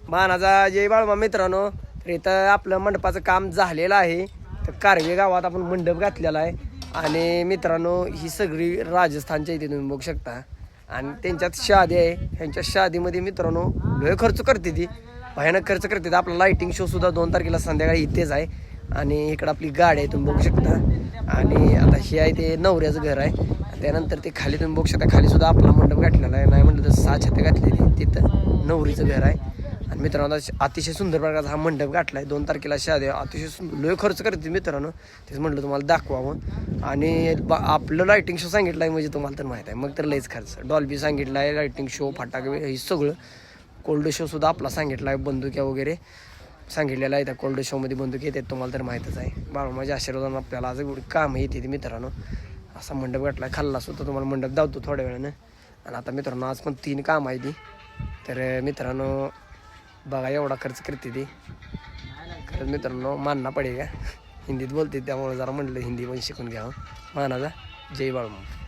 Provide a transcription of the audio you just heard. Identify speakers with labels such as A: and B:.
A: मानाचा जय बाळमा मित्रांनो. तर इथं आपलं मंडपाचं काम झालेलं आहे. तर कारवे गावात आपण मंडप घातलेला आहे आणि मित्रांनो ही सगळी राजस्थानच्या इथे तुम्ही बघू शकता आणि त्यांच्यात शादी आहे. ह्यांच्या शादीमध्ये मित्रांनो लय खर्च करते ती, भयानक खर्च करते. आपला लाईटिंग शो सुद्धा 2 तारखेला संध्याकाळी इथेच आहे आणि इकडं आपली गाडी आहे तुम्ही बघू शकता. आणि आता हे आहे ते नवऱ्याचं घर आहे. त्यानंतर ते खाली तुम्ही बघू शकता, खाली सुद्धा आपला मंडप घातलेला आहे. नाही म्हटलं तर 6 छते घातलेली, तिथं नवरीचं घर आहे. आणि मित्रांनो अतिशय सुंदर प्रकारचा हा मंडप घातला आहे. 2 तारखेला शादी आहे. अतिशय लय खर्च करते मित्रांनो, तेच म्हटलं तुम्हाला दाखवावं. आणि आपलं लाईटिंग शो सांगितलं आहे म्हणजे तुम्हाला तर माहीत आहे, मग तर लयच खर्च. डॉल्बी सांगितलं आहे, लाईटिंग शो, फटाके हे सगळं. कोल्ड शोसुद्धा आपला सांगितला आहे, बंदुक्या वगैरे सांगितलेलं आहे. त्या कोल्ड शोमध्ये बंदूक येतात तुम्हाला तर माहीतच आहे. बाळमाच्या आशीर्वादानं आपल्याला आज एवढी काम येते ती मित्रांनो. असा मंडप घातला, खाल्ला सुद्धा तुम्हाला मंडप धावतो थोड्या वेळानं. आणि आता मित्रांनो आज पण 3 काम आहे ती. तर मित्रांनो बघा एवढा खर्च करते ती. खरंच मित्रांनो मानना पडेल का, हिंदीत बोलते त्यामुळे जरा म्हटलं हिंदी पण शिकून घ्यावं. मानाचा जय बाळमा.